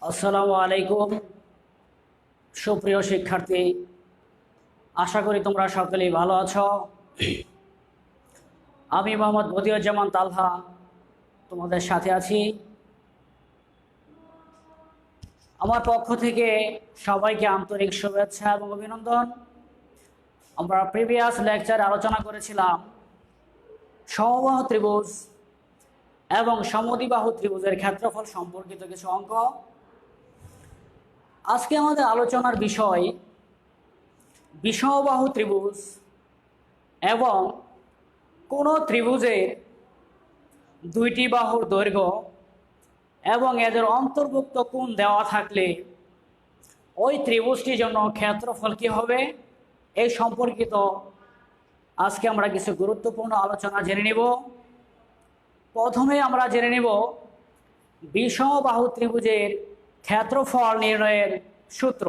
আসসালামু আলাইকুম সুপ্রিয় শিক্ষার্থী, আশা করি তোমরা সকলেই ভালো আছো। আমি মোহাম্মদ বদিউজ্জামান তালহা তোমাদের সাথে আছি। আমার পক্ষ থেকে সবাইকে আন্তরিক শুভেচ্ছা এবং অভিনন্দন। আমরা প্রিভিয়াস লেকচারে আলোচনা করেছিলাম সমবাহু ত্রিভুজ এবং সমদ্বিবাহু ত্রিভুজের ক্ষেত্রফল সম্পর্কিত কিছু অঙ্ক। আজকে আমাদের আলোচনার বিষয় বিষমবাহু ত্রিভুজ এবং কোনো ত্রিভুজের দুইটি বাহুর দৈর্ঘ্য এবং এদের অন্তর্ভুক্ত কোণ দেওয়া থাকলে ওই ত্রিভুজটির জন্য ক্ষেত্রফল কী হবে এই সম্পর্কিত আজকে আমরা কিছু গুরুত্বপূর্ণ আলোচনা জেনে নেব। প্রথমে আমরা জেনে নেব বিষমবাহু ত্রিভুজের ক্ষেত্রফল নির্ণয়ের সূত্র।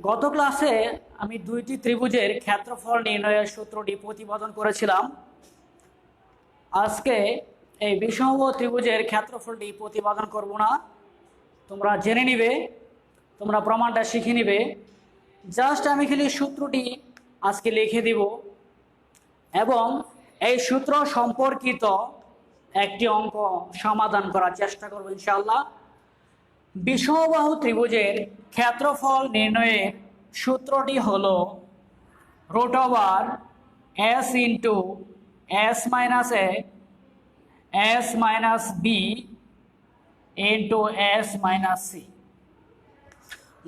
গত ক্লাসে আমি দুইটি ত্রিভুজের ক্ষেত্রফল নির্ণয়ের সূত্রটি প্রতিপাদন করেছিলাম। আজকে এই বিষমবাহু ত্রিভুজের ক্ষেত্রফলটি প্রতিপাদন করব না, তোমরা জেনে নিবে, তোমরা প্রমাণটা শিখে নিবে। জাস্ট আমি খালি সূত্রটি আজকে লিখে দিব এবং এই সূত্র সম্পর্কিত একটি অঙ্ক সমাধান করার চেষ্টা করব ইনশাআল্লাহ। বিষমবাহু ত্রিভুজের ক্ষেত্রফল নির্ণয়ের সূত্রটি হলো √s into s minus a s minus b into s minus c।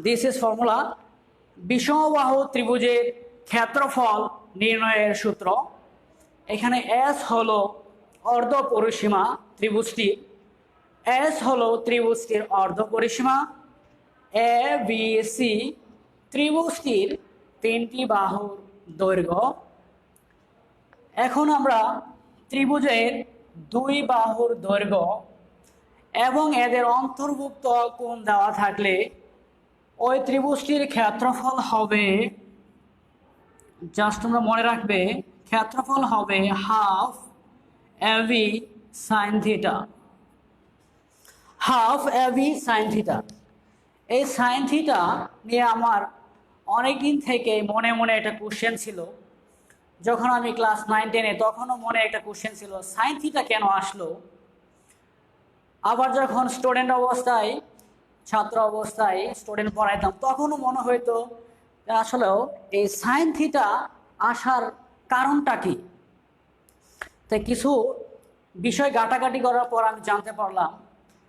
This is formula. বিষমবাহু ত্রিভুজের ক্ষেত্রফল নির্ণয়ের সূত্র। এখানে s হলো অর্ধ পরিসীমা ত্রিভুজটি, s হলো ত্রিভুজটির অর্ধ পরিসীমা, এ বি সি ত্রিভুজটির তিনটি বাহুর দৈর্ঘ্য। এখন আমরা ত্রিভুজের দুই বাহুর দৈর্ঘ্য এবং এদের অন্তর্ভুক্ত কোণ দেওয়া থাকলে ওই ত্রিভুজটির ক্ষেত্রফল হবে, জাস্ট তোমরা মনে রাখবে, ক্ষেত্রফল হবে half ab sin theta. Half ab sin theta. এই সাইন থিটা নিয়ে আমার অনেক দিন থেকে মনে মনে একটা কোশ্চেন ছিল। যখন আমি ক্লাস 9-10-এ তখনও মনে একটা কোশ্চেন ছিল, সাইন থিটা কেন আসলো। আবার যখন স্টুডেন্ট অবস্থায়, ছাত্র অবস্থায় স্টুডেন্ট পড়াইতাম, তখনও মনে হইতো আসলেও এই সাইন থিটা আসার কারণটা কি। তাই কিছু বিষয় ঘাটাঘাটি করার পর আমি জানতে পারলাম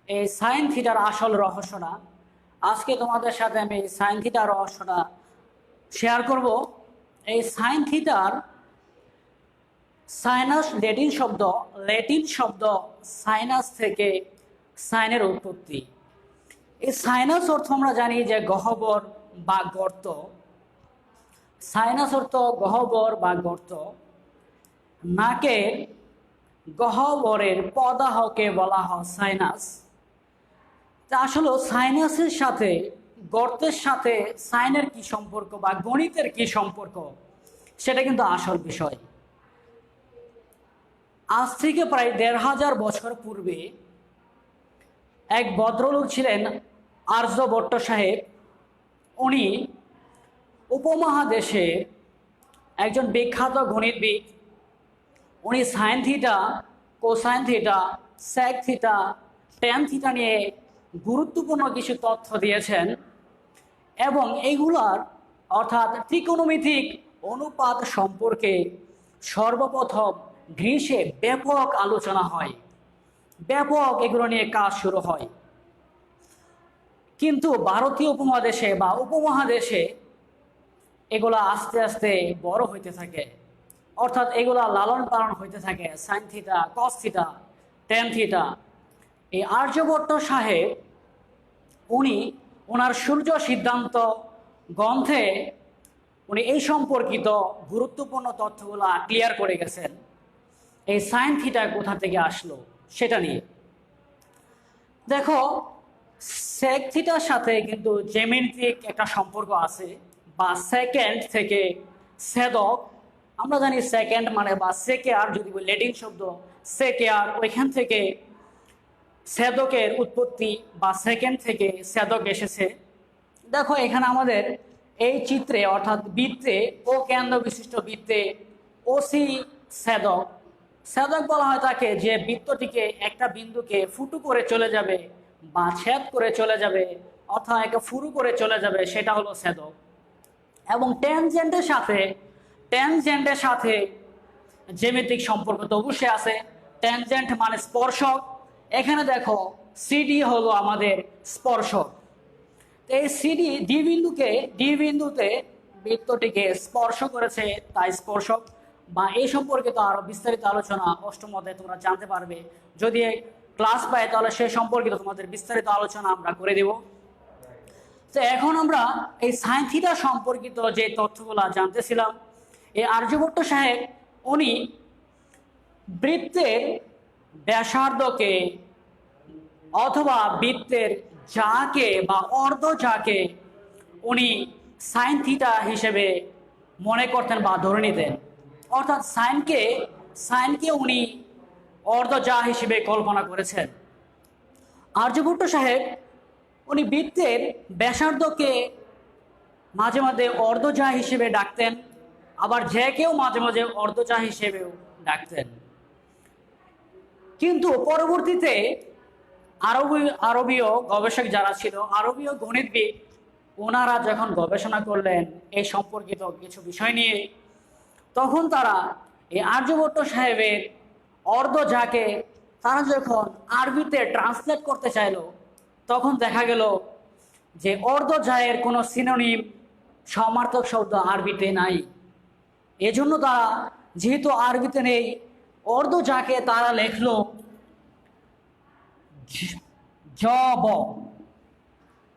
এই সাইন থিটার আসল রহস্যটা। আজকে তোমাদের সাথে আমি এই সাইন থিটার রহস্যটা শেয়ার করব। এই সাইন থিটার সাইনাস ল্যাটিন শব্দ সাইনাস থেকে সাইনের উৎপত্তি। এই সাইনাস অর্থ আমরা জানি যে গহ্বর বা গর্ত। সাইনাস অর্থ গহ্বর বা গর্ত। নাকের গহ্বরের প্রদাহকে বলা হয় সাইনাস। তা আসলে সাইনাসের সাথে গর্তের সাথে সাইনের কি সম্পর্ক বা গণিতের কি সম্পর্ক, সেটা কিন্তু আসল বিষয়। আজ থেকে প্রায় 1500 বছর পূর্বে এক ভদ্রলোক ছিলেন আর্যভট্ট সাহেব। উনি উপমহাদেশে একজন বিখ্যাত গণিতবিদ। উনি sine theta, cosine theta, sec theta, tan theta নিয়ে গুরুত্বপূর্ণ কিছু তথ্য দিয়েছেন এবং এইগুলার অর্থাৎ ত্রিকোণমিতিক অনুপাত সম্পর্কে সর্বপ্রথম গ্রীসে ব্যাপক আলোচনা হয়, ব্যাপক এগুলো নিয়ে কাজ শুরু হয়। কিন্তু ভারতীয় উপমহাদেশে বা উপমহাদেশে এগুলা আস্তে আস্তে বড় হইতে থাকে, অর্থাৎ এগুলা লালন পালন হইতে থাকে। Sine theta, cos theta, tan theta. এই আর্যভট্ট সাহেব উনি ওনার সূর্য সিদ্ধান্ত গ্রন্থে উনি এই সম্পর্কিত গুরুত্বপূর্ণ তথ্যগুলো ক্লিয়ার করে গেছেন। এই সাইন থিটা কোথা থেকে আসলো সেটা নিয়ে দেখো, সেক থিটার সাথে কিন্তু জ্যামিতিক একটা সম্পর্ক আছে, বা সেকেন্ড থেকে ছেদক। আমরা জানি সেকেন্ড মানে বা সেকেয়ার, যদি ল্যাটিন শব্দ সেকেয়ার, ওইখান থেকে ছেদকের উৎপত্তি বা সেকেন্ড থেকে ছেদক এসেছে। দেখো এখানে আমাদের এই চিত্রে অর্থাৎ বৃত্তে ও কেন্দ্র বিশিষ্ট বৃত্তে ওসি ছেদক। ছেদক বলা হয় তাকে যে বৃত্তটিকে একটা বিন্দুকে ফুটো করে চলে যাবে বা ছেদ করে চলে যাবে অথবা একে ফুরু করে চলে যাবে, সেটা হলো ছেদক। এবং ট্যানজেন্টের সাথে জ্যামিতিক সম্পর্ক তো অবশ্যই আছে। ট্যানজেন্ট মানে স্পর্শক। এখানে দেখো সিডি হলো আমাদের স্পর্শক। এই সিডি ডি বিন্দুতে বৃত্তটিকে স্পর্শ করেছে, তাই স্পর্শক। বা এই সম্পর্কিত আরো বিস্তারিত আলোচনা অষ্টম অধ্যায়ে তোমরা জানতে পারবে। যদি ক্লাস পাই তাহলে সে সম্পর্কিত তোমাদের বিস্তারিত আলোচনা আমরা করে দেব। তো এখন আমরা এই সাইন থিটা সম্পর্কিত যে তথ্যগুলো জানতেছিলাম, এই আর্যভট্ট সাহেব উনি বৃত্তের ব্যাসার্ধকে অথবা বৃত্তের যাকে বা অর্ধ যাকে উনি সাইন থিটা হিসেবে মনে করতেন বা ধরে নিতেন। অর্থাৎ সাইনকে উনি অর্ধ যা হিসেবে কল্পনা করেছেন। আর্যভট্ট সাহেব উনি বৃত্তের ব্যাসার্ধকে মাঝে মাঝে অর্ধজা হিসেবে ডাকতেন, আবার জ্যাকেও মাঝে মাঝে অর্ধজা হিসেবেও ডাকতেন। কিন্তু পরবর্তীতে আরবীয় গবেষক যারা ছিল, আরবীয় গণিতবিদ, ওনারা যখন গবেষণা করলেন এই সম্পর্কিত কিছু বিষয় নিয়ে, তখন তারা এই আর্যভট্ট সাহেবের অর্ধজাকে তারা যখন আরবিতে ট্রান্সলেট করতে চাইল, তখন দেখা গেল যে অর্ধজায়ের কোনো সিনোনিম সমার্থক শব্দ আরবিতে নাই। এজন্য তারা, যেহেতু আরবিতে নেই, অর্ধজাকে তারা লেখলো জব।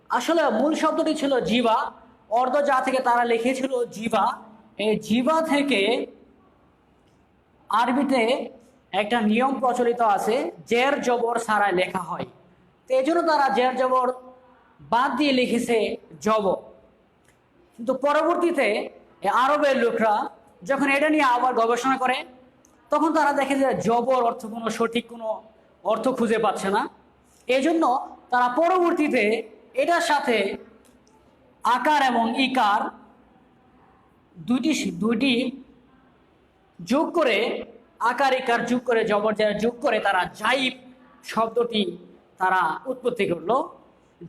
আসলে মূল শব্দটি ছিল জিবা, অর্ধজা থেকে তারা লিখেছিল জিবা। এই জিবা থেকে আরবিতে একটা নিয়ম প্রচলিত আছে, জের জবর ছাড়াই লেখা হয়। তো এই জন্য তারা জের জবর বাদ দিয়ে লিখেছে জব। কিন্তু পরবর্তীতে আরবের লোকরা যখন এটা নিয়ে আবার গবেষণা করে, তখন তারা দেখে যে জবর অর্থ সঠিক কোনো অর্থ খুঁজে পাচ্ছে না। এজন্য তারা পরবর্তীতে এটার সাথে আকার এবং ইকার দুইটি যোগ করে, আকার ইকার যোগ করে, জবর যোগ করে তারা জাইব শব্দটি তারা উৎপত্তি করলো,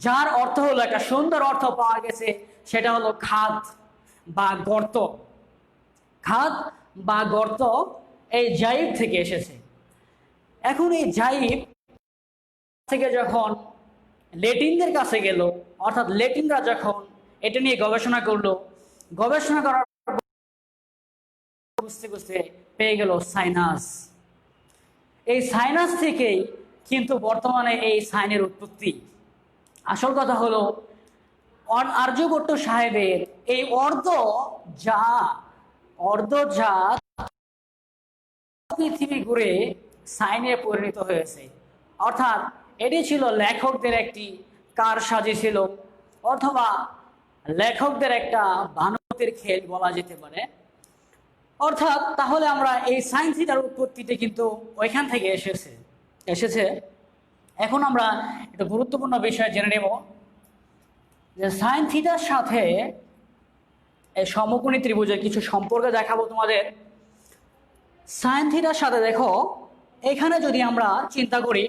যার অর্থ হলো, একটা সুন্দর অর্থ পাওয়া গেছে, সেটা হলো খাদ বা গর্ত। খাদ বা গর্ত এই জাইব থেকে এসেছে। এখন এই জাইব থেকে যখন ল্যাটিনদের কাছে গেল, অর্থাৎ ল্যাটিনরা যখন এটা নিয়ে গবেষণা করলো, গবেষণা করার খুঁজতে খুঁজতে পেয়ে গেল সাইনাস। এই সাইনাস থেকেই কিন্তু বর্তমানে এই সাইনের উৎপত্তি। আসল কথা হলো আর্যভট্ট সাহেবের এই অর্ধ যা পৃথিবী ঘুরে সাইনে পরিণত হয়েছে। অর্থাৎ এটি ছিল লেখকদের একটি কারসাজি ছিল, অথবা লেখকদের একটা ভানুমতির খেল বলা যেতে পারে। অর্থাৎ তাহলে আমরা এই সাইন থিটার উৎপত্তিতে কিন্তু ওইখান থেকে এসেছে। এখন আমরা একটা গুরুত্বপূর্ণ বিষয় জেনে নেব যে সাইন থিটার সাথে এই সমকোণী ত্রিভুজের কিছু সম্পর্ক দেখাবো তোমাদের। সাইন থিটার সাথে দেখো, এখানে যদি আমরা চিন্তা করি,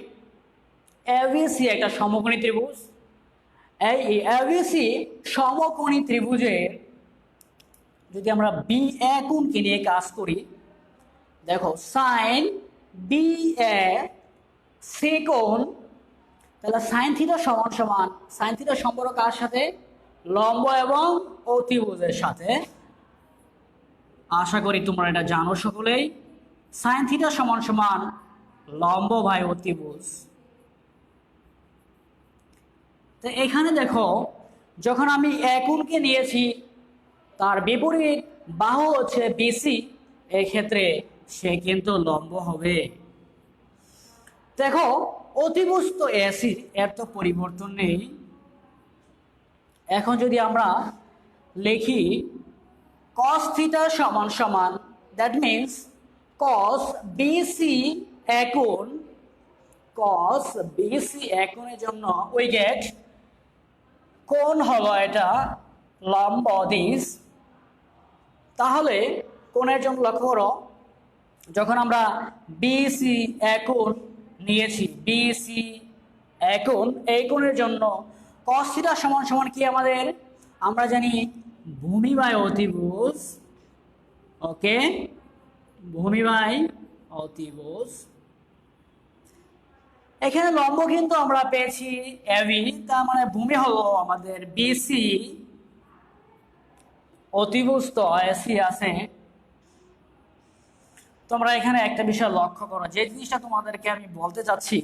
এবিসি একটা সমকোণী ত্রিভুজ। এই এবিসি সমকোণী ত্রিভুজের যদি আমরা বি এ কোণকে নিয়ে কাজ করি, দেখো সাইন বি এ সি কোণ, তাহলে সাইন থিটা সমান সমান, সাইন থিটার সম্পর্ক কার সাথে? লম্ব এবং অতিভুজের সাথে। আশা করি তোমরা এটা জানো সকলেই। সাইন থিটা সমান সমান লম্ব বাই অতিভুজ। তো এখানে দেখো, যখন আমি এ কোণকে নিয়েছি, তার বিপরীত বাহু হচ্ছে বিসি, এই ক্ষেত্রে সে কিন্তু লম্ব হবে। দেখো অতিভুজ তো এসি, এর তো পরিবর্তন নেই। এখন যদি আমরা লিখি cos থিটা সমান সমান, দ্যাট মিন্স cos বিসি এ কোণ কস বিসি এক কোণের জন্য উই গেট কোণ হলো এটা লম্ব দিস। তাহলে কোণের জন্য লক্ষ্য করো, যখন আমরা বিসি একোণ নিয়েছি, বিসি একোণ, এই কোণের জন্য cos θ সমান সমান কি আমাদের, আমরা জানি ভূমি বাই অতিভুজ। ওকে, ভূমি বাই অতিভুজ। এখানে লম্ব কিন্তু আমরা পেয়েছি এবি, তার মানে ভূমি হলো আমাদের বিসি, অতিভুজ তো এসি আছে। তোমরা এখানে একটা বিষয় লক্ষ্য করো, যে জিনিসটা তোমাদেরকে আমি বলতে চাচ্ছি,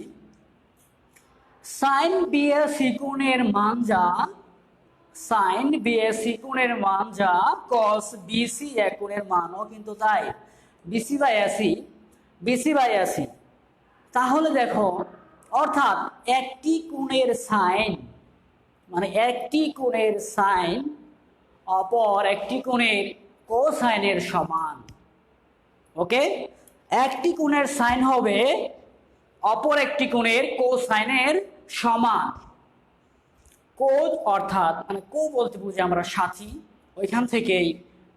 সাইন বিএসি কোণের মান যা, সাইন বিএসি কোণের মান যা, কস বিসি এক কোণের মানও কিন্তু তাই, BC by AC, BC by AC. তাহলে দেখো, অর্থাৎ একটি কোণের সাইন, মানে একটি কোণের সাইন অপর একটি কোণের কোসাইনের সমান। ওকে, একটি কোণের সাইন হবে অপর একটি কোণের কোসাইনের সমান। কো অর্থাৎ মানে কো বলতে বুঝি আমরা সাথী, ওইখান থেকেই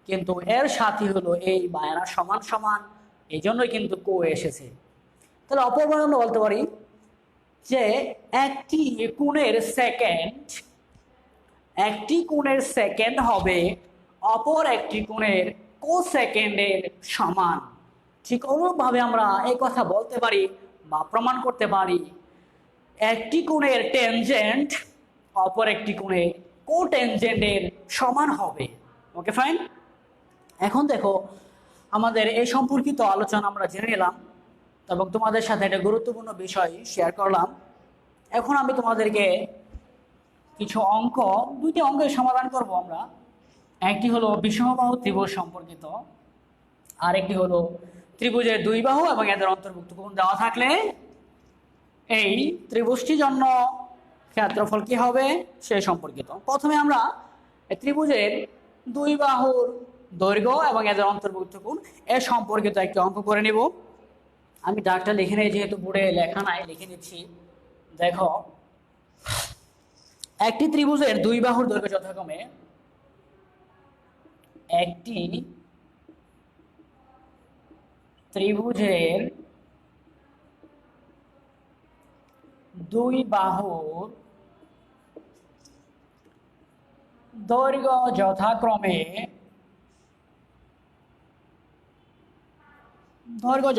কিন্তু এর সাথী হলো এই বায়না সমান সমান, এই জন্যই কিন্তু কো এসেছে। তাহলে অপরবার আমরা বলতে পারি যে একটি কোণের সেকেন্ড, একটি কোণের সেকেন্ড হবে অপর একটি কোণের কোসেকেন্ডের সমান। ঠিক অনুরূপভাবে আমরা এই কথা বলতে পারি বা প্রমাণ করতে পারি, একটি কোণের টেনজেন্ট অপর একটি কোণের কোটেনজেন্টের সমান হবে। Okay fine. এখন দেখো, আমাদের এই সম্পর্কিত আলোচনা আমরা জেনে নিলাম এবং তোমাদের সাথে একটা গুরুত্বপূর্ণ বিষয় শেয়ার করলাম। এখন আমি তোমাদেরকে কিছু অঙ্ক, দুইটি অঙ্কের সমাধান করব আমরা। একটি হলো বিষমবাহু ত্রিভুজ সম্পর্কিত, আর একটি হলো ত্রিভুজের দুই বাহু এবং এদের অন্তর্ভুক্ত কোণ দেওয়া থাকলে এই ত্রিভুজটির জন্য ক্ষেত্রফল কি হবে সে সম্পর্কিত। প্রথমে আমরা ত্রিভুজের দুই বাহুর দৈর্ঘ্য এবং এদের অন্তর্ভুক্ত কোণ এর সম্পর্কিত একটি অঙ্ক করে নেব। আমি ডাকটা লিখে নেই, যেহেতু বোর্ডে লেখা নাই, লিখে নিচ্ছি। দেখো, একটি ত্রিভুজের দুই বাহুর দৈর্ঘ্য যথাক্রমে, একটি ত্রিভুজের দুই বাহুর দৈর্ঘ্য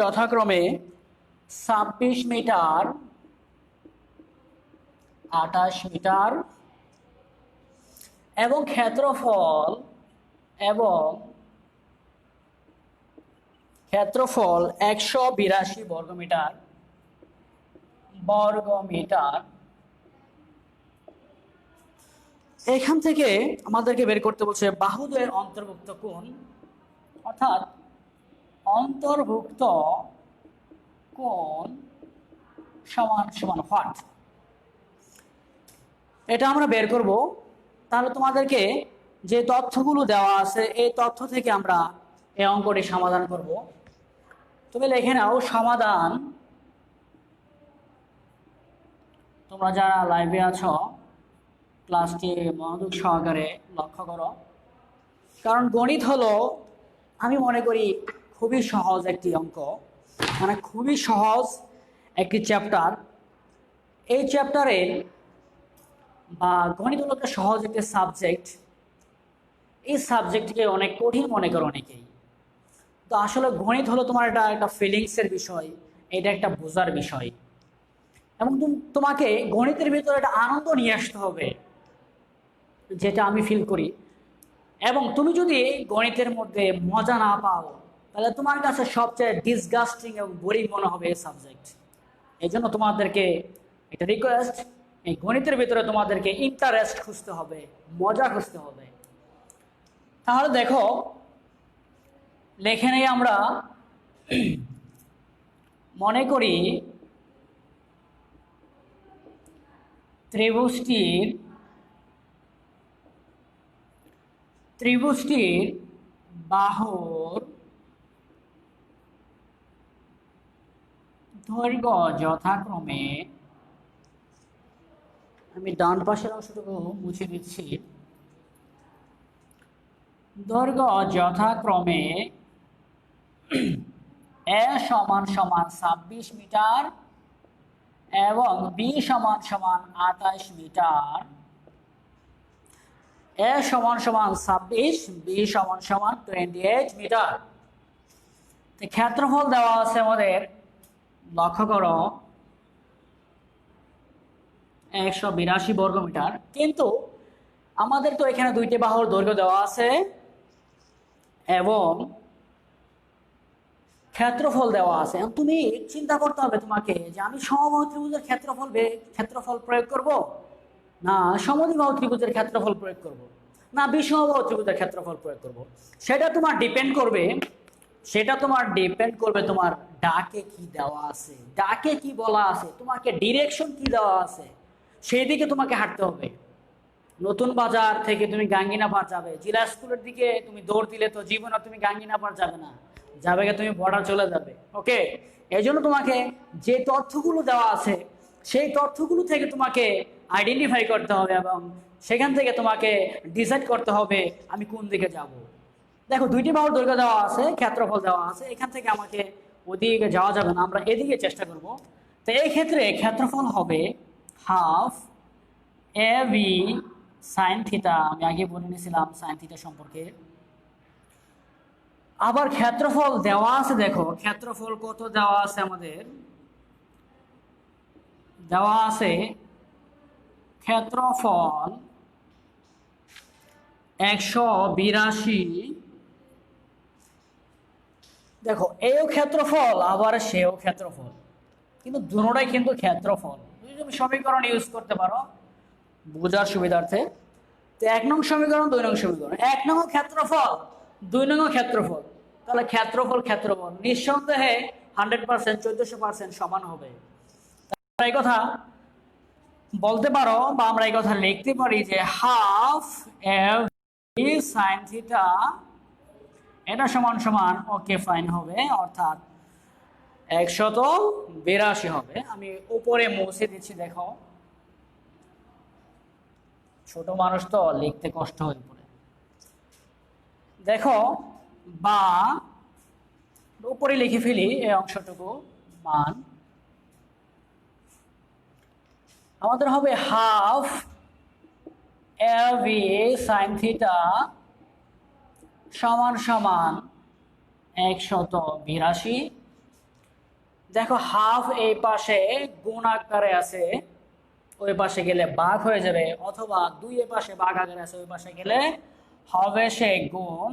যথাক্রমে 26 মিটার, 28 মিটার এবং ক্ষেত্রফল 182 বর্গমিটার। এখান থেকে আমাদেরকে বের করতে বলছে বাহুদ্বয়ের অন্তর্ভুক্ত কোণ, অর্থাৎ অন্তর্ভুক্ত কোণ সমান সমান হোয়াট, এটা আমরা বের করব। তাহলে তোমাদেরকে যে তথ্যগুলো দেওয়া আছে এই তথ্য থেকে আমরা এই অঙ্কটি সমাধান করব। তুমি লিখে নাও সমাধান। তোমরা যারা লাইভে আছো ক্লাসটি মনোযোগ সহকারে লক্ষ্য করো, কারণ গণিত হলো, আমি মনে করি খুবই সহজ একটি অঙ্ক, মানে খুবই সহজ একটি চ্যাপ্টার। এই চ্যাপ্টারের বা গণিত হলো একটা সহজ একটি সাবজেক্ট, এই সাবজেক্টকে অনেক কঠিন মনে করো অনেকেই। তো আসলে গণিত হলো তোমার একটা ফিলিংসের বিষয়, এটা একটা বোঝার বিষয়, এবং তোমাকে গণিতের ভিতরে একটা আনন্দ নিয়ে আসতে হবে, যেটা আমি ফিল করি। এবং তুমি যদি গণিতের মধ্যে মজা না পাও, তাহলে তোমার কাছে সবচেয়ে ডিসগাস্টিং এবং বোরিং মনে হবে এই সাবজেক্ট। এই জন্য তোমাদেরকে একটা রিকোয়েস্ট, এই গণিতের ভিতরে তোমাদেরকে ইন্টারেস্ট খুঁজতে হবে, মজা খুঁজতে হবে। তাহলে দেখো, লেখে নেই আমরা, মনে করি ত্রিভুজটির বাহুর দৈর্ঘ্য যথাক্রমে, আমি ডান পাশের অংশটুকু মুছে দিচ্ছি, দৈর্ঘ্য যথাক্রমে এ সমান সমান 26 মিটার এবং বি সমান সমান 28 মিটার। এ সমান সমান 26, বি সমান সমান 28 মিটার। ক্ষেত্রফল দেওয়া আছে আমাদের, লক্ষ্য করো, 182 বর্গ মিটার। কিন্তু আমাদের তো এখানে দুইটি বাহুর দৈর্ঘ্য দেওয়া আছে এবং ক্ষেত্রফল দেওয়া আছে। তুমি চিন্তা করতে হবে তোমাকে যে আমি সমবাহু ত্রিভুজের ক্ষেত্রফল প্রয়োগ করব, না সমদ্বিবাহু ত্রিভুজের ক্ষেত্রফল প্রয়োগ করব, না বিষমবাহু ত্রিভুজের ক্ষেত্রফল প্রয়োগ করব। সেটা তোমার ডিপেন্ড করবে তোমার ডাকে কি দেওয়া আছে, ডাকে কি বলা আছে, তোমাকে ডিরেকশন কি দেওয়া আছে, সেই দিকে তোমাকে হাঁটতে হবে। নতুন বাজার থেকে তুমি গাঙ্গিনাপাড় যাবে, জেলা স্কুলের দিকে তুমি দৌড় দিলে তো জীবনে তুমি গাঙ্গিনাপাড় যাবে না, যাবে তুমি বর্ডার চলে যাবে। ওকে, এই জন্য তোমাকে যে তথ্যগুলো দেওয়া আছে সেই তথ্যগুলো থেকে তোমাকে আইডেন্টিফাই করতে হবে এবং সেখান থেকে তোমাকে ডিসাইড করতে হবে আমি কোন দিকে যাব। দেখো দুইটি বাহুর দৈর্ঘ্য দেওয়া আছে, ক্ষেত্রফল দেওয়া আছে, এখান থেকে আমাকে ওদিকে যাওয়া যাবে না, আমরা এদিকে চেষ্টা করব। তো এই ক্ষেত্রে ক্ষেত্রফল হবে half A V sine theta. আমি আগে বলে নিয়েছিলাম সাইন থিটা সম্পর্কে। আবার ক্ষেত্রফল দেওয়া আছে, দেখো ক্ষেত্রফল কত দেওয়া আছে আমাদের, দেওয়া আছে ক্ষেত্রফল 182। দেখো এও ক্ষেত্রফল আবার সেও ক্ষেত্রফল, কিন্তু দুটোটাই কিন্তু ক্ষেত্রফল। তুমি সমীকরণ ইউজ করতে পারো বোঝার সুবিধার্থে। তো 1 নং সমীকরণ, 2 নং সমীকরণ, 1 নং ক্ষেত্রফল, 2 নং ক্ষেত্রফল, তাহলে ক্ষেত্রফল নিঃসন্দেহে 100%, 1400% সমান হবে। এই কথা বলতে পারো বা আমরা এই কথা লিখতে পারি যে হাফ এফ সাইন থিটা, এটা সমান সমান, ওকে ফাইন হবে, অর্থাৎ 182 হবে। আমি উপরে মুছে দিচ্ছি, দেখো ছোট মানুষ তো লিখতে কষ্ট হয়ে পড়ে। দেখো বা উপরে লিখে ফেলি এই অংশটুকু, মান আমাদের হবে half L V sine theta সমান সমান 182। দেখো হাফ এই পাশে গুণ আকারে আছে, ওই পাশে গেলে ভাগ হয়ে যাবে, অথবা 2 এর পাশে ভাগ আকারে আছে, ওই পাশে গেলে হবে সে গুণ।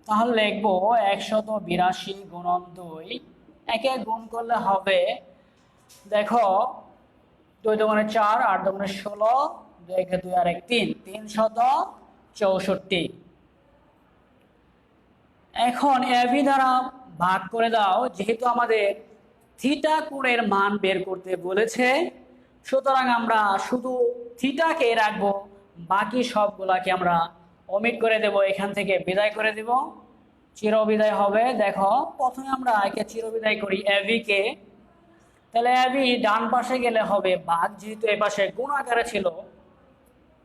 তাহলে লিখবো 182 গুণন 2, একে গুণ করলে হবে, দেখো 2 দুগুণে 4, 8 দুগুণে 16, 2 একে 2 আর 1 3, 364। এখন এবি দ্বারা ভাগ করে দাও, যেহেতু আমাদের থিটা কোণের মান বের করতে বলেছে, সুতরাং আমরা শুধু থিটাকে রাখবো, বাকি সবগুলাকে আমরা ওমিট করে দেব, এখান থেকে বিদায় করে দেব, চিরবিদায় হবে। দেখো প্রথমে আমরা একে চিরবিদায় করি এবি কে, তাহলে এবি ডান পাশে গেলে হবে ভাগ, যেহেতু এই পাশে গুণ আকারে ছিল।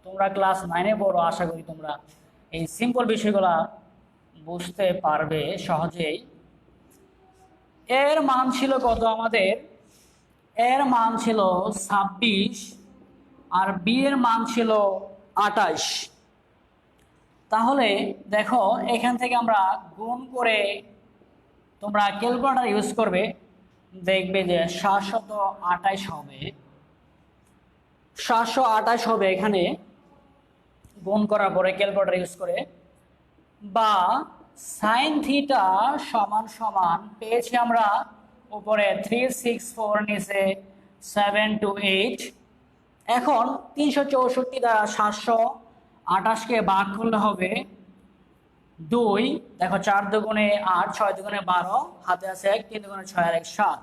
তোমরা ক্লাস 9-এ পড়ো, আশা করি তোমরা এই সিম্পল বিষয়গুলা বুঝতে পারবে সহজেই। এর মান ছিল কত আমাদের, এর মান ছিল 26 আর বি এর মান ছিল 28। তাহলে দেখো এখান থেকে আমরা গুণ করে, তোমরা ক্যালকুলেটর ইউজ করবে, দেখবে যে 728 হবে, 728 হবে এখানে গুণ করার পরে ক্যালকুলেটর ইউজ করে। বা সাইন থিটা সমান সমান পেয়েছি আমরা উপরে 364, নিচে 728। এখন 364 দ্বারা 728কে ভাগ করলে হবে 2। দেখো 4 দুগুণে 8, 6 দুগুণে 12, হাতে আছে 1, 3 দুগুণে 6 আর 1 7।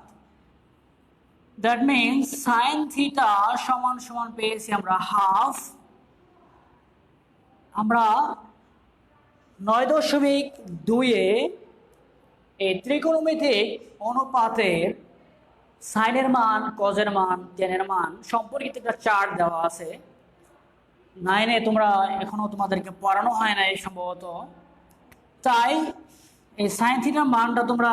দ্যাট মিনস সাইন থিটা সমান সমান পেয়েছি আমরা হাফ, আমরা 9.2-এ এই ত্রিকোণমিতিক অনুপাতের সাইনের মান, কজের মান, টেনের মান সম্পর্কিত একটা চার্ট দেওয়া আছে। 9-এ তোমরা এখনো তোমাদেরকে পড়ানো হয় না এই সম্ভবত, তাই এই সাইন থিটার মানটা তোমরা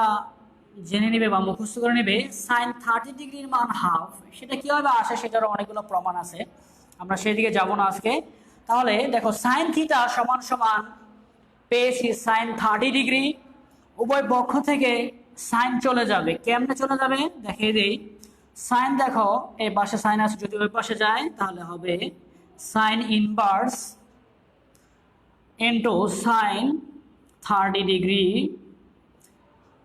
জেনে নেবে বা মুখস্থ করে নেবে। সাইন 30 ডিগ্রির মান হাফ, সেটা কীভাবে আসে সেটারও অনেকগুলো প্রমাণ আছে, আমরা সেই দিকে যাব না আজকে। তাহলে দেখো সাইন থিটা সমান সমান পেয়েছি সাইন 30 ডিগ্রি, উভয় পক্ষ থেকে সাইন চলে যাবে। কেমনে চলে যাবে দেখিয়ে দেই। সাইন দেখো এই পাশে সাইন আছে, যদি ওই পাশে যায় তাহলে হবে sign inverse into sign 30 degree.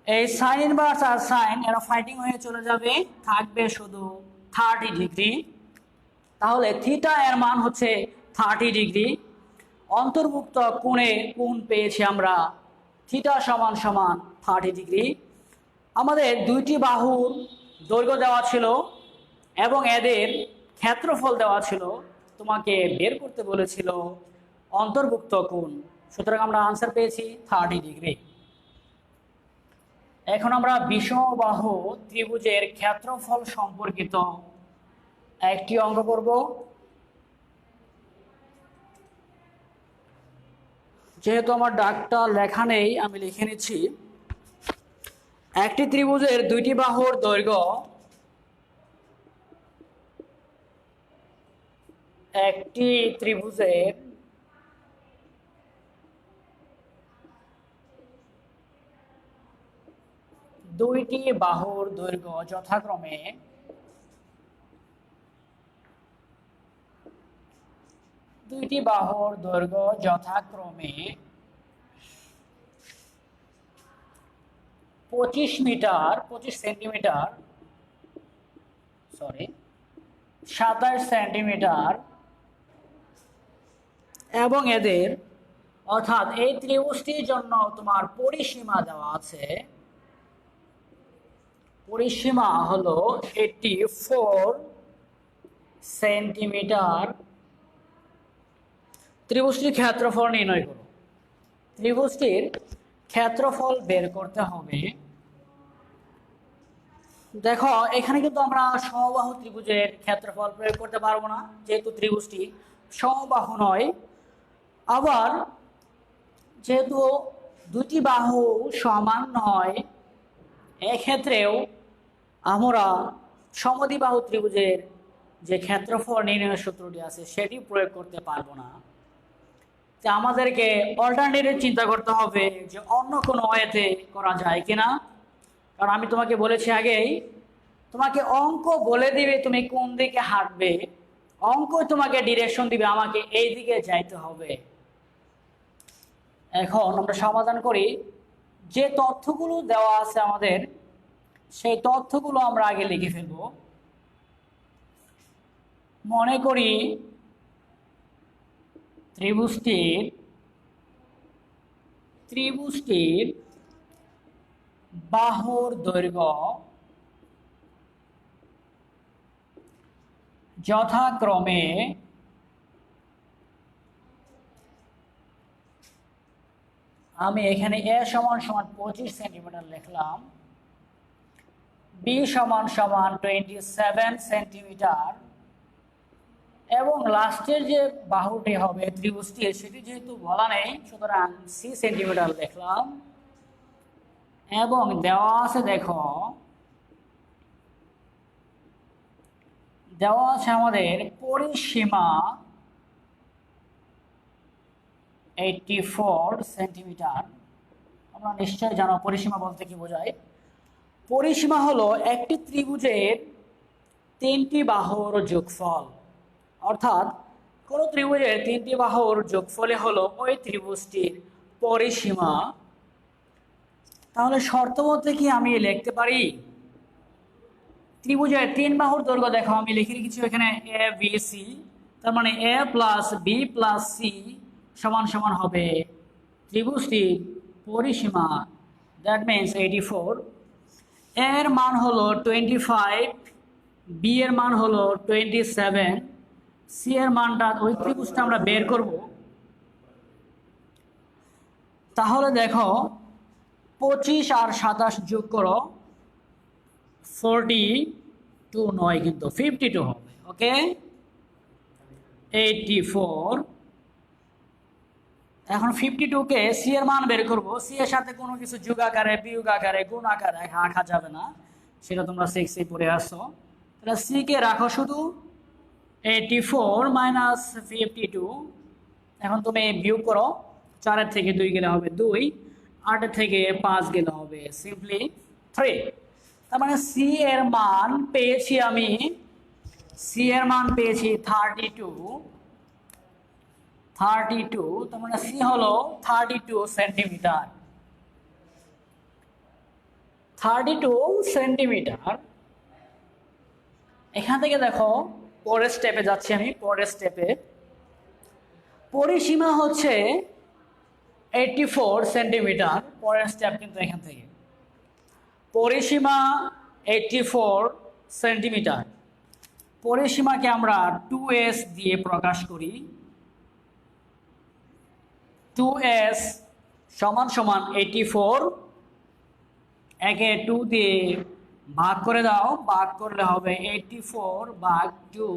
এই সাইন ইনভার্স আর সাইন এরা ফাইটিং হয়ে চলে যাবে, থাকবে শুধু 30 ডিগ্রি। তাহলে থিটা এর মান হচ্ছে 30 ডিগ্রি। অন্তর্ভুক্ত কোণে কোণ পেয়েছি আমরা থিটা সমান সমান 30 ডিগ্রি। আমাদের দুইটি বাহুর দৈর্ঘ্য দেওয়া ছিল এবং এদের ক্ষেত্রফল দেওয়া ছিল, তোমাকে বের করতে বলেছিল অন্তর্ভুক্ত কোণ। সুতরাং আমরা আনসার পেয়েছি 30 ডিগ্রি। এখন আমরা বিষমবাহু ত্রিভুজের ক্ষেত্রফল সম্পর্কিত একটি অঙ্ক করব। যেহেতু আমার ডাকটা লেখা নেই আমি লিখে নিচ্ছি। একটি ত্রিভুজের দুইটি বাহুর দৈর্ঘ্য একটি ত্রিভুজের দুইটি বাহুর দৈর্ঘ্য যথাক্রমে দুইটি বাহুর দৈর্ঘ্য যথাক্রমে 25 মিটার 25 সেন্টিমিটার 27 সেন্টিমিটার এবং এদের অর্থাৎ এই ত্রিভুজটির জন্য তোমার পরিসীমা দেওয়া আছে। পরিসীমা হলো 84 সেন্টিমিটার। ত্রিভুজটির ক্ষেত্রফল নির্ণয় করো। ত্রিভুজটির ক্ষেত্রফল বের করতে হবে। দেখো এখানে কিন্তু আমরা সমবাহু ত্রিভুজের ক্ষেত্রফল প্রয়োগ করতে পারবো না, যেহেতু ত্রিভুজটি সমবাহু নয়। আবার যেহেতু দুটি বাহু সমান নয়, এক্ষেত্রেও আমরা সমদ্বিবাহু ত্রিভুজের যে ক্ষেত্রফল নির্ণয়ের সূত্রটি আছে সেটি প্রয়োগ করতে পারবো না। তা আমাদেরকে অল্টারনেটিভ চিন্তা করতে হবে যে অন্য কোনো ওয়েতে করা যায় কিনা। কারণ আমি তোমাকে বলেছি আগেই, তোমাকে অঙ্ক বলে দিবে তুমি কোন দিকে হাঁটবে, অঙ্ক তোমাকে ডিরেকশন দিবে আমাকে এই দিকে যাইতে হবে। এখন আমরা সমাধান করি। যে তথ্যগুলো দেওয়া আছে আমাদের, সেই তথ্যগুলো আমরা আগে লিখে ফেলব। মনে করি ত্রিভুজটির বাহুর দৈর্ঘ্য যথাক্রমে আমি এখানে এ সমান সমান 25 সেন্টিমিটার লিখলাম, বি সমান সমান 27 সেন্টিমিটার এবং লাস্টের যে বাহুটি হবে ত্রিভুজটি সেটি যেহেতু বলা নেই সুতরাং সি সেন্টিমিটার লিখলাম। এবং দেওয়া আছে, দেখো দেওয়া আছে আমাদের পরিসীমা 84 সেন্টিমিটার। আমরা নিশ্চয় জানো পরিসীমা বলতে কি বোঝায়। পরিসীমা হলো একটি ত্রিভুজের 3টি বাহুর যোগফল, অর্থাৎ কোন ত্রিভুজের 3টি বাহুর যোগফলে হলো ওই ত্রিভুজটির পরিসীমা। তাহলে শর্ত মতে কি আমি লিখতে পারি ত্রিভুজের 3 বাহুর দৈর্ঘ্য? দেখো আমি লিখে রেখেছি এখানে এ বি সি, তার মানে এ প্লাস বি প্লাস সি সমান সমান হবে ত্রিভুজটির পরিসীমা, দ্যাট মিনস 84। এর মান হলো 25, বি এর মান হলো 27, সি এর মানটা ওই ত্রিভুজটা আমরা বের করব। তাহলে দেখো 25 আর 27 যোগ করো, 42 নয় কিন্তু 52 হবে। ওকে, 84। এখন 52-কে সি এর মান বের করবো। সি এর সাথে কোনো কিছু যোগ আকারে, বিয়োগ আকারে, গুণ আকারে আঁকা যাবে না, সেটা তোমরা 6-এ পড়ে আসছো। তাহলে সি কে রাখো শুধু 84 মাইনাস 52। এখন তুমি বিয়োগ করো, 4-এর থেকে 2 গেলে হবে 2, 8-এর থেকে 5 গেলে হবে সিম্পলি 3। তার মানে সি এর মান পেয়েছি আমি, সি এর মান পেয়েছি 32। তার মানে সি হলো 32 সেন্টিমিটার। 32 সেন্টিমিটার। এখান থেকে দেখো পরের স্টেপে যাচ্ছি আমি। পরের স্টেপে পরিসীমা হচ্ছে 84 সেন্টিমিটার। পরের স্টেপ কিন্তু এখান থেকে পরিসীমা 84 সেন্টিমিটার। পরিসীমাকে আমরা 2s দিয়ে প্রকাশ করি। 2s সমান সমান 84, একে 2 দিয়ে ভাগ করে দাও, ভাগ করলে হবে 84 ভাগ 2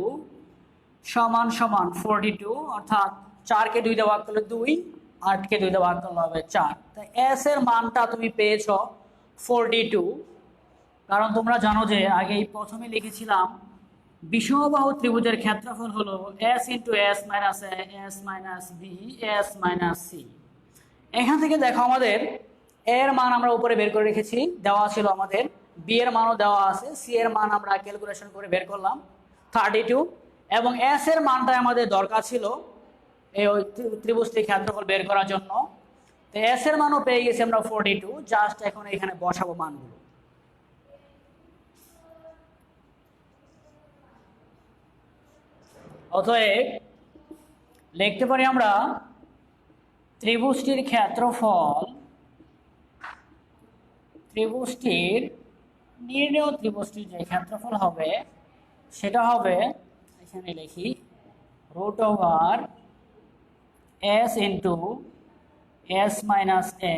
সমান সমান 42, অর্থাৎ 4-কে 2 দিয়ে ভাগ করলে 2, 8-কে 2 দিয়ে ভাগ করলে হবে 4। তাই এস এর মানটা তুমি পেয়েছ 42। কারণ তোমরা জানো যে আগেই প্রথমে লিখেছিলাম বিষমবাহু ত্রিভুজের ক্ষেত্রফল হলো s into S minus A, S minus B, S minus C. এখান থেকে দেখো আমাদের এর মান আমরা উপরে বের করে রেখেছি, দেওয়া ছিল আমাদের, বি এর মানও দেওয়া আছে, সি এর মান আমরা ক্যালকুলেশন করে বের করলাম 32, এবং এস এর মানটা আমাদের দরকার ছিল এই ত্রিভুজটির ক্ষেত্রফল বের করার জন্য। তো এস এর মানও পেয়ে গেছি আমরা 42। জাস্ট এখন এখানে বসাবো মানগুলো। অতএব লিখতে পারি আমরা ত্রিভুজটির ক্ষেত্রফল, নির্ণেয় ত্রিভুজটির যে ক্ষেত্রফল হবে সেটা হবে, এখানে লিখি, root over S into S minus A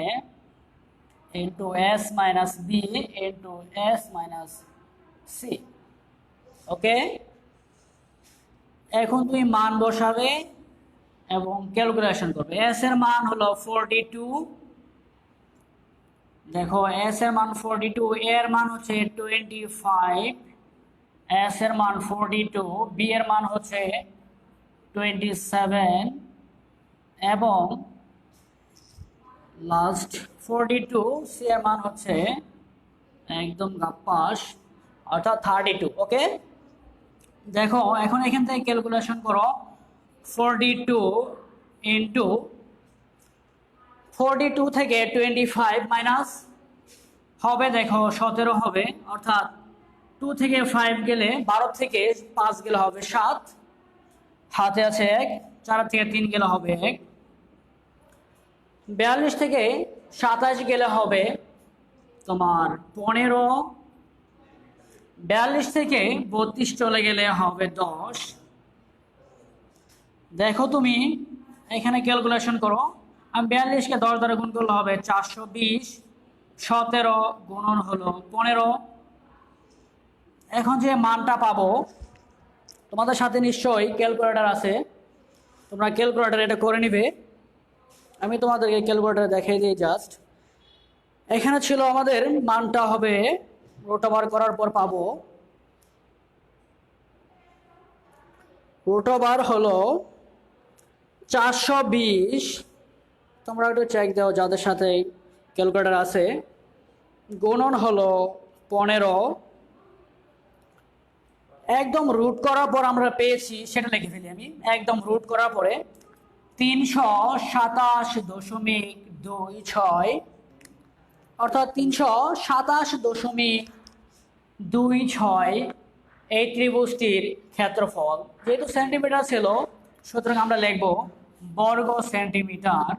into S minus B into S minus C. Okay, এখন তুমি মান বসাবে এবং ক্যালকুলেশন করবে। এস এর মান হলো 42। দেখো এস এর মান 42, এর মান হচ্ছে 25, এস এর মান 42, বি এর মান হচ্ছে 27, এবং লাস্ট 42 সি এর মান হচ্ছে একদম গাপ্পাস, অর্থাৎ 32। ওকে, দেখো এখন এখান থেকে ক্যালকুলেশন করো। 42 ইন্টু 42 থেকে 25 মাইনাস হবে, দেখো 17 হবে, অর্থাৎ 2 থেকে 5 গেলে, 12 থেকে 5 গেলে হবে 7, হাতে আছে 1, 4 থেকে 3 গেলে হবে 1, 42 থেকে 27 গেলে হবে তোমার 15, 42 থেকে 32 চলে গেলে হবে 10। দেখো তুমি এখানে ক্যালকুলেশন করো, আমি 42-কে 10 দ্বারা গুণ করলে হবে 420, 17 গুণন হলো 15। এখন যে মানটা পাবো, তোমাদের সাথে নিশ্চয়ই ক্যালকুলেটর আছে, তোমরা ক্যালকুলেটর এটা করে নিবে। আমি তোমাদেরকে ক্যালকুলেটর দেখিয়ে দিই জাস্ট। এখানে ছিল আমাদের মানটা হবে, রুট ওভার করার পর পাবো, রুট ওভার হলো 420, তোমরা একটু চেক দাও যাদের সাথে ক্যালকুলেটর আছে, গুণন হলো 15। একদম রুট করার পর আমরা পেয়েছি সেটা লিখে ফেলি আমি। একদম রুট করার পরে 327.26, অর্থাৎ 327.26 এই ত্রিভুজটির ক্ষেত্রফল। যেহেতু সেন্টিমিটার ছিল, সুতরাং আমরা লিখব বর্গ সেন্টিমিটার।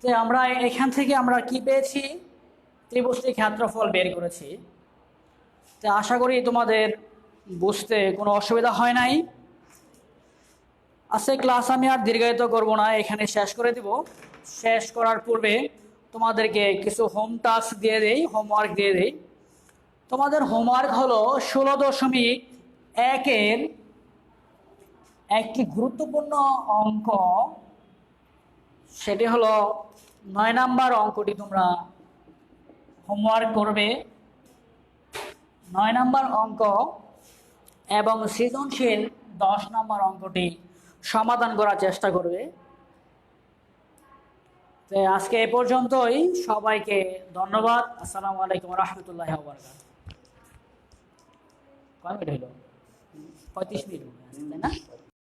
তো আমরা এখান থেকে আমরা কি পেয়েছি, ত্রিভুজটির ক্ষেত্রফল বের করেছি। তো আশা করি তোমাদের বুঝতে কোনো অসুবিধা হয় নাই। আজকে ক্লাস আমি আর দীর্ঘায়িত করব না, এখানে শেষ করে দিব। শেষ করার পূর্বে তোমাদেরকে কিছু হোম টাস্ক দিয়ে দেই, হোমওয়ার্ক দিয়ে দেই। তোমাদের হোমওয়ার্ক হলো 16.1-এর একটি গুরুত্বপূর্ণ অঙ্ক, সেটি হলো 9 নাম্বার অঙ্কটি তোমরা হোমওয়ার্ক করবে। 9 নাম্বার অঙ্ক এবং সৃজনশীল 10 নাম্বার অঙ্কটি সমাধান করার চেষ্টা করবে। তো আজকে এ পর্যন্তই, সবাইকে ধন্যবাদ। আসসালামু আলাইকুম রহমতুল্লাহ বারাকাতুহু। কয় মিনিট হইল? 35 মিনিট, তাই না?